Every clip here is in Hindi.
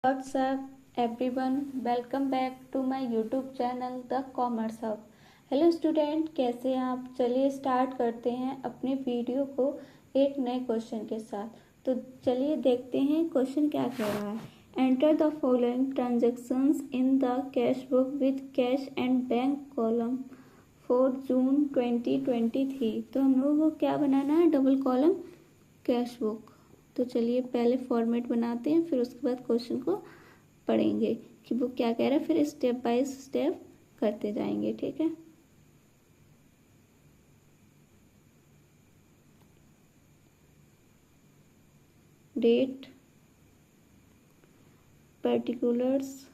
What's up everyone, welcome back to my YouTube channel The Commerce Hub। Hello student, कैसे हैं आप? चलिए स्टार्ट करते हैं अपने वीडियो को एक नए क्वेश्चन के साथ। तो चलिए देखते हैं क्वेश्चन क्या कह रहा है। Enter the following transactions in the cash book with cash and bank column for जून 2023। तो हम लोगों को क्या बनाना है? Double column cash book. तो चलिए पहले फॉर्मेट बनाते हैं, फिर उसके बाद क्वेश्चन को पढ़ेंगे कि वो क्या कह रहा है, फिर स्टेप बाय स्टेप करते जाएंगे। ठीक है। Date, particulars,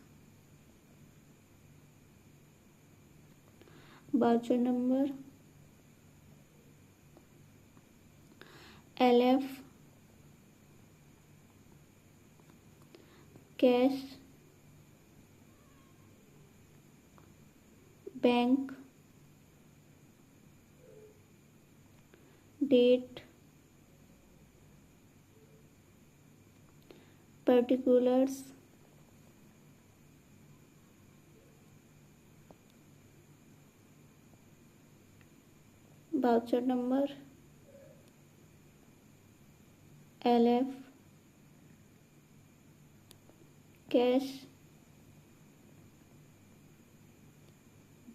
voucher number, LF, cash, bank, date, particulars, voucher number, LF, cash,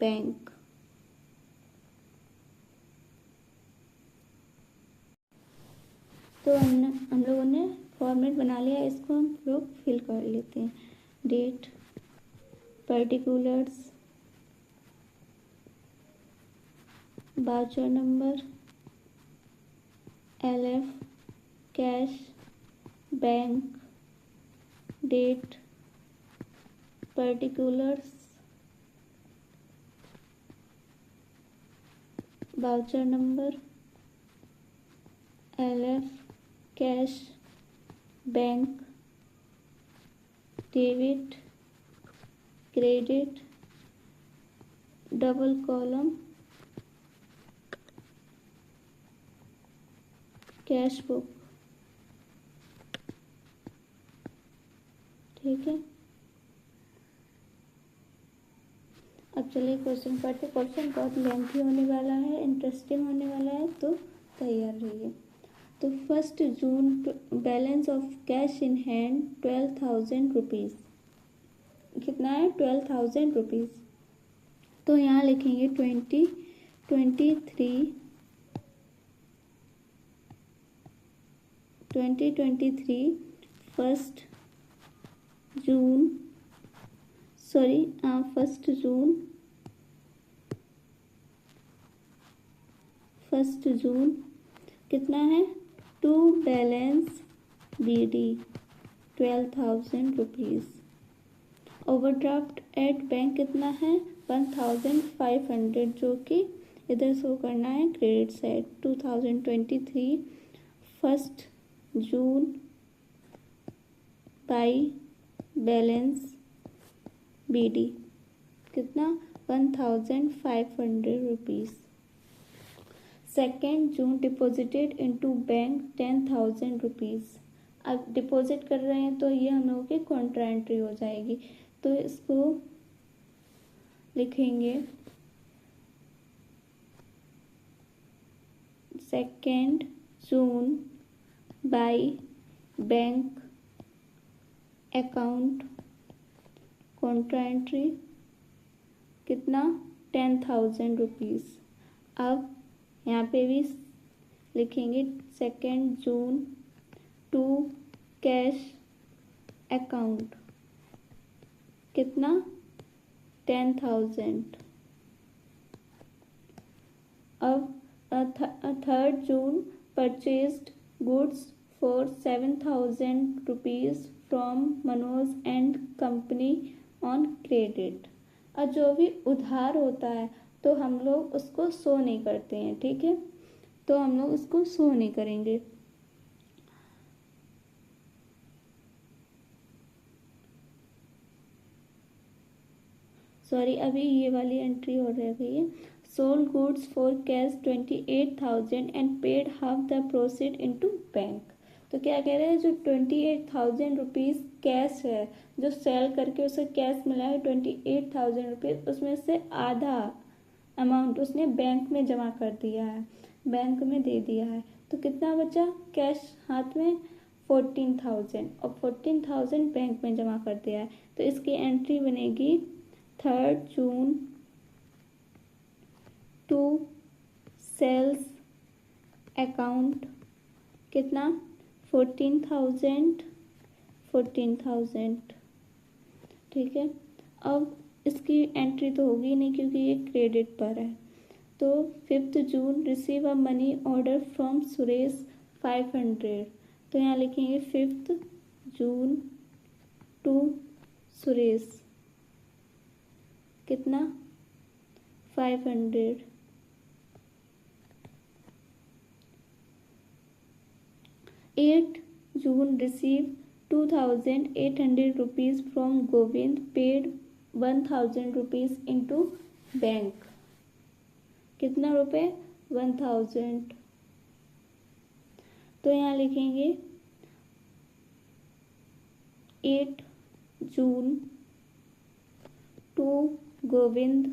bank. तो हम लोगों ने फॉर्मेट बना लिया, इसको हम लोग फिल कर लेते हैं। Date, particulars, voucher number, LF, cash, bank, date, particulars, voucher number, LF, cash, bank, debit, credit, double column cash book. ठीक है। अब चलिए क्वेश्चन पढ़ते। क्वेश्चन बहुत लेंथी होने वाला है, इंटरेस्टिंग होने वाला है, तो तैयार रहिए। तो 1 June balance of cash in hand 12,000 rupees. कितना है? 12,000 रुपीज़। तो यहाँ लिखेंगे 2023 1 जून 1 जून कितना है? To balance BD 12,000 rupees. Overdraft at bank कितना है? 1,500, जो कि इधर शो करना है credit side. 2023 1 June by balance BD कितना? 1,500 rupees. 2 June deposited into bank 10,000 rupees. अब डिपॉजिट कर रहे हैं तो ये हम लोगों की कॉन्ट्रा एंट्री हो जाएगी। तो इसको लिखेंगे 2 June by bank account contra entry कितना? 10,000 रुपीज़। अब यहाँ पे भी लिखेंगे 2 जून टू कैश अकाउंट कितना? 10,000। अब 3 June purchased goods for 7,000 rupees from Manoj and company on credit. और जो भी उधार होता है तो हम लोग उसको शो नहीं करते हैं। ठीक है। तो हम लोग उसको शो नहीं करेंगे। सॉरी, अभी ये वाली एंट्री और रह गई है। Sold goods for cash 28,000 and paid half the proceed into bank. तो क्या कह रहे हैं, जो 28,000 रुपीज़ कैश है, जो सेल करके उसे कैश मिला है 28,000 रुपीज़, उसमें से आधा अमाउंट उसने बैंक में जमा कर दिया है, बैंक में दे दिया है। तो कितना बचा कैश हाथ में, 14,000, और 14,000 बैंक में जमा कर दिया है। तो इसकी एंट्री बनेगी 3 जून टू सेल्स अकाउंट, कितना, 14,000, ठीक है। अब इसकी एंट्री तो होगी नहीं क्योंकि ये क्रेडिट पर है। तो 5 June receive a money order from Suresh 500, तो यहाँ लिखेंगे 5 जून टू सुरेश, कितना, 500। 8 June receive 2,800 rupees from Govind, paid 1,000 rupees into bank, कितना रुपए, 1,000। तो यहाँ लिखेंगे 8 जून टू गोविंद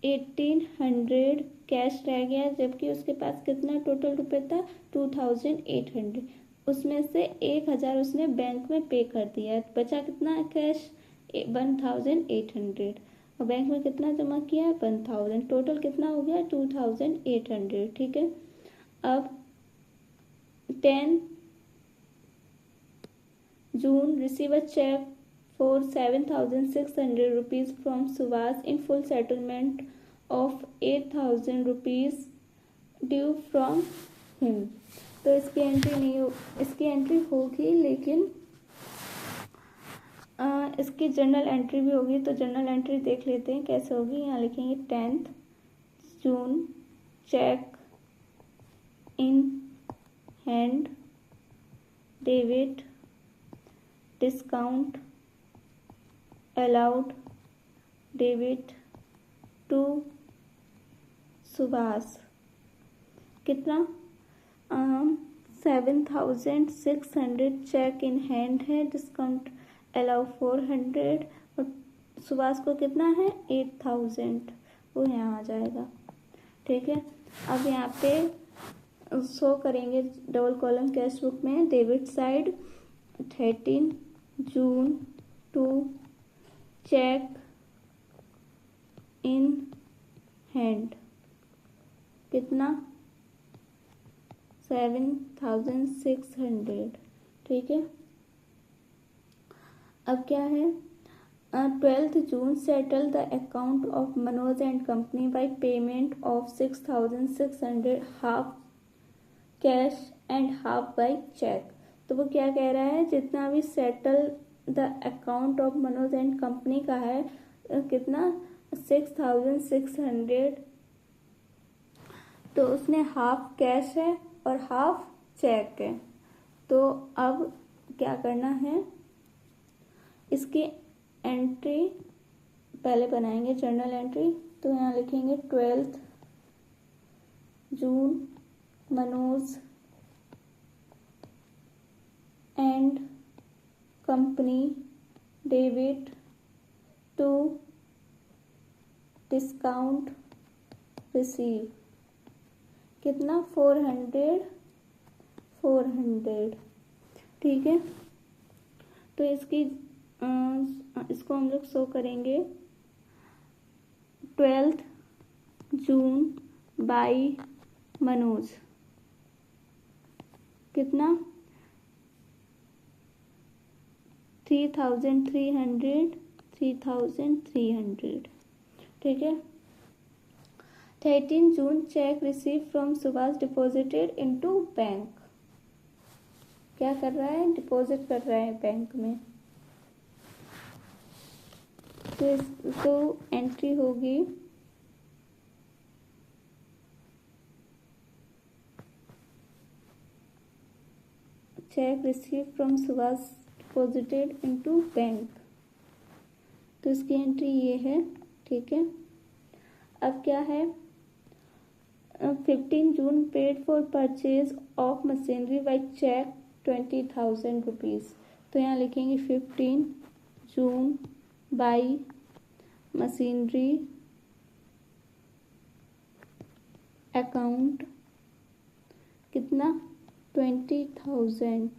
1,800 कैश रह गया, जबकि उसके पास कितना टोटल रुपए था, 2,800। उसमें से 1,000 उसने बैंक में पे कर दिया, बचा कितना कैश, 1,800, और बैंक में कितना जमा किया है, 1,000। टोटल कितना हो गया, 2,800, ठीक है। अब 10 June receive a cheque for 7,600 rupees from Subhas in full settlement of 8,000 rupees due from him। तो इसकी एंट्री नहीं हो, इसकी एंट्री होगी लेकिन इसकी जर्नल एंट्री भी होगी। तो जर्नल एंट्री देख लेते हैं कैसे होगी। यहाँ लिखेंगे 10 June cheque in hand, debit, discount allowed, debit to Subhash, कितना, 7,600 चेक इन हैंड है, डिस्काउंट अलाउ 400, और सुभाष को कितना है, 8,000, वो यहाँ आ जाएगा, ठीक है। अब यहाँ पे शो करेंगे डबल कॉलम कैश बुक में, debit side 13 June to cheque in hand, कितना, 7,600, ठीक है। अब क्या है, 12 June settle the account of Manoj and company by payment of 6,600, half cash and half by cheque. तो वो क्या कह रहा है, जितना भी settle the account of Manoj and company का है, कितना, 6,600, तो उसने हाफ कैश है और हाफ चेक है। तो अब क्या करना है, इसकी एंट्री पहले बनाएंगे जर्नल एंट्री। तो यहाँ लिखेंगे 12 June Manoj and company debit to discount receive, कितना, 400, ठीक है। तो इसको हम लोग शो करेंगे 12 जून बाय मनोज, कितना, 3,300, ठीक है। 13 June cheque receive from Subhash deposited into bank, क्या कर रहा है, डिपॉजिट कर रहा है बैंक में। तो एंट्री होगी check receive from Subhash deposited into bank, तो इसकी एंट्री ये है, ठीक है। अब क्या है, 15 June paid for purchase of machinery by cheque 20,000 rupees. तो यहाँ लिखेंगे 15 June बाई मशीनरी अकाउंट कितना 20,000।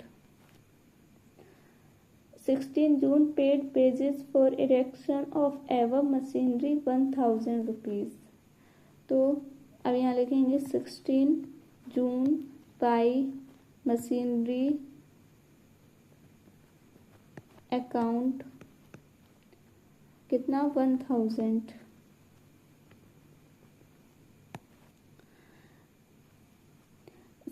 16 June paid pages for erection of ever machinery 1,000 rupees. तो अब यहाँ लिखेंगे 16 June बाई मशीनरी अकाउंट कितना 1,000।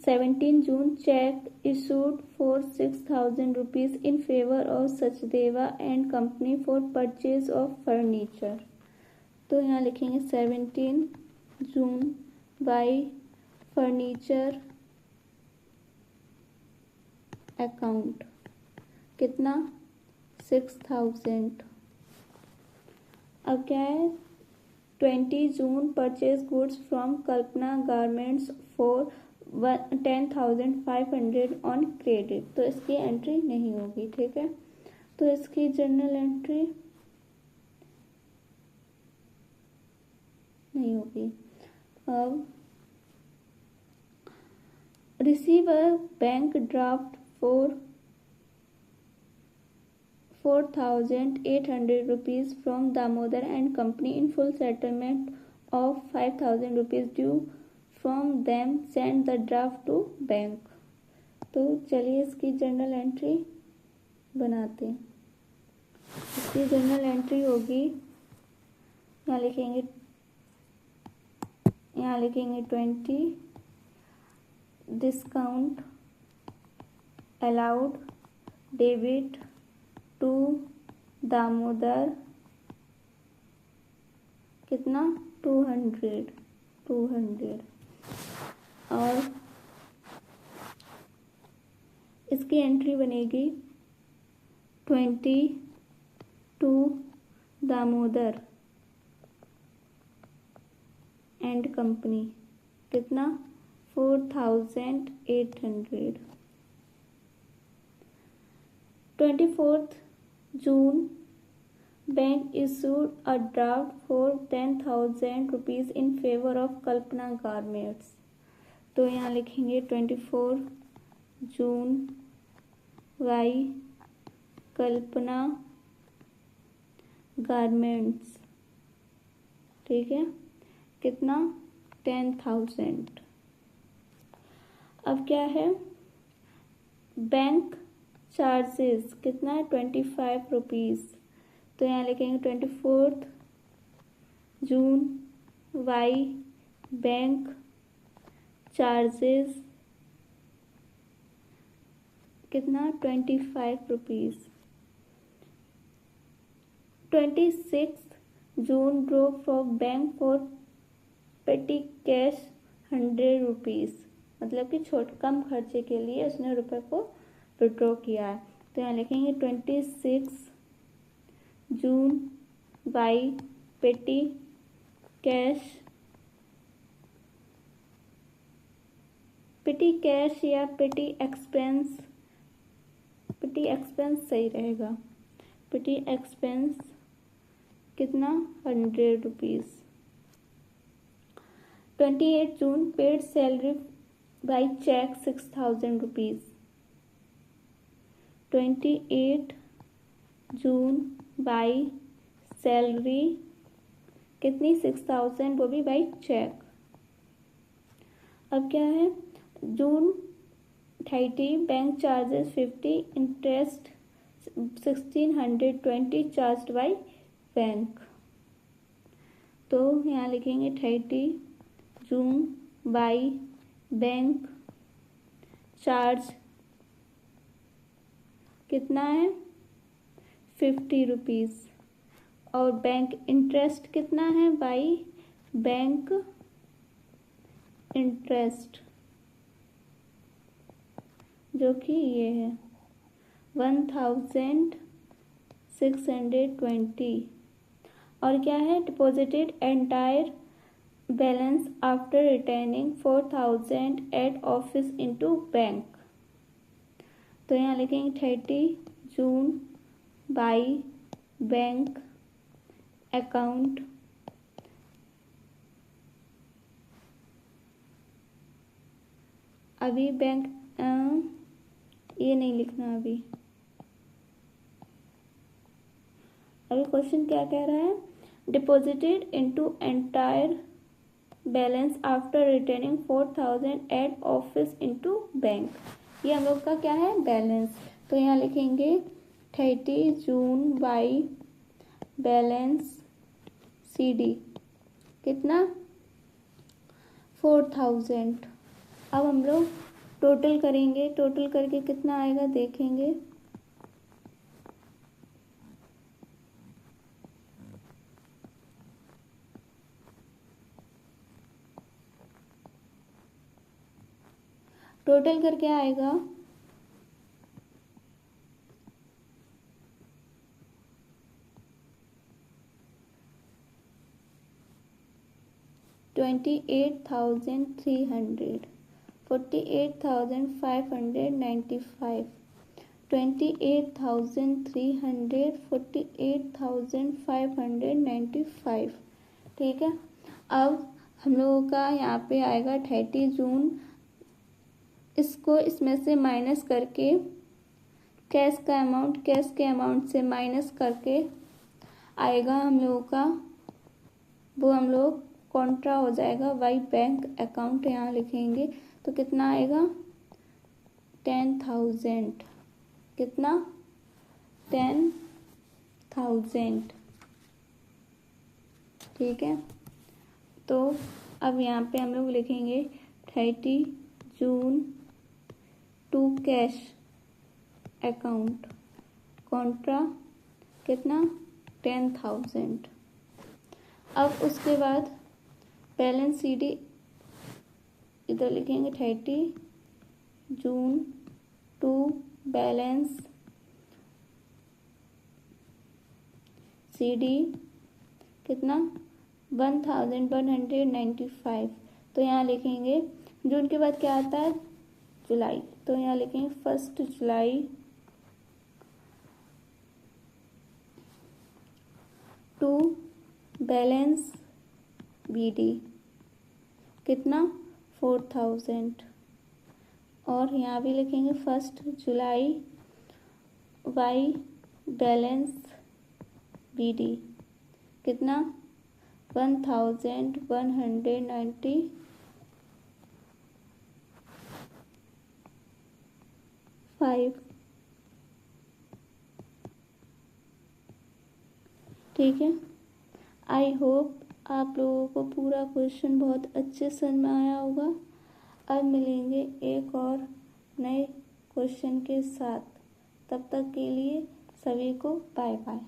17 June cheque issued for 6,000 rupees in favor of Sachdeva and company for purchase of furniture. तो यहाँ लिखेंगे 17 June बाई फर्नीचर अकाउंट कितना 6,000। अब क्या है 20 June purchase goods from Kalpana garments for 10,500 on credit. तो इसकी एंट्री नहीं होगी, ठीक है। तो इसकी जर्नल एंट्री नहीं होगी। अब receive a bank draft for 4,800 rupees from Damodar and Company in full settlement of 5,000 rupees due from them, send the draft to bank। तो चलिए इसकी जर्नल एंट्री बनाते हैं। इसकी जर्नल एंट्री होगी, यहाँ लिखेंगे 20 discount allowed debit to Damodar कितना 200। और इसकी एंट्री बनेगी 22 दामोदर एंड कंपनी कितना 4,800। 24 June bank issued a draft for 10,000 rupees in favor of Kalpana garments. तो यहाँ लिखेंगे 24 June बाई कल्पना गारमेंट्स, ठीक है, कितना 10,000। अब क्या है बैंक चार्जेस कितना है 25 रुपीज़। तो यहाँ लिखेंगे 24 June बाई बैंक चार्जेस कितना 25 rupees. 26 June draw from bank for पेटी कैश 100 रुपीज़, मतलब कि कम खर्चे के लिए उसने रुपए को विड्रॉ किया है। तो यहाँ लिखेंगे 26 June बाई पेटी कैश या पेटी एक्सपेंस सही रहेगा। पेटी एक्सपेंस कितना 100 rupees. 28 June paid salary by cheque 6,000 rupees. 28 June by salary कितनी 6,000, वो भी बाई चेक। अब क्या है June 30 bank charges 50 interest 1,620 charge by bank. तो यहाँ लिखेंगे 30 June बाई बैंक चार्ज कितना है 50 रुपीज़ और बैंक इंटरेस्ट कितना है बाई बैंक इंटरेस्ट जो कि ये है 1,620। और क्या है deposited entire balance after returning 4000 at office into bank. तो यहाँ लिखेंगे 30 जून बाई बैंक अकाउंट अभी बैंक ये नहीं लिखना अभी क्वेश्चन क्या कह रहा है, deposited into entire balance after returning 4000 at office into bank. ये हम लोग का क्या है, बैलेंस। तो यहाँ लिखेंगे 30 जून बाई बैलेंस CD कितना 4000। अब हम लोग टोटल करेंगे, टोटल करके कितना आएगा देखेंगे। टोटल करके आएगा 28,300, 48,595, 28,300, 48,595। ठीक है। अब हम लोगों का यहाँ पे आएगा 30 जून, इसको इसमें से माइनस करके कैश का अमाउंट, कैश के अमाउंट से माइनस करके आएगा हम लोगों का, वो हम लोग कॉन्ट्रा हो जाएगा बाई बैंक अकाउंट यहाँ लिखेंगे। तो कितना आएगा 10,000, कितना 10,000। ठीक है। तो अब यहाँ पे हम लोग लिखेंगे 30 जून टू कैश अकाउंट कॉन्ट्रा कितना 10,000। अब उसके बाद बैलेंस CD इधर लिखेंगे 30 जून टू बैलेंस CD कितना 1195। तो यहाँ लिखेंगे जून के बाद क्या आता है जुलाई, तो यहाँ लिखेंगे 1 जुलाई टू बैलेंस BD कितना 4000। और यहाँ भी लिखेंगे 1 जुलाई बाई बैलेंस BD कितना 1195। ठीक है। आई होप आप लोगों को पूरा क्वेश्चन बहुत अच्छे से समझ में आया होगा। अब मिलेंगे एक और नए क्वेश्चन के साथ, तब तक के लिए सभी को बाय बाय।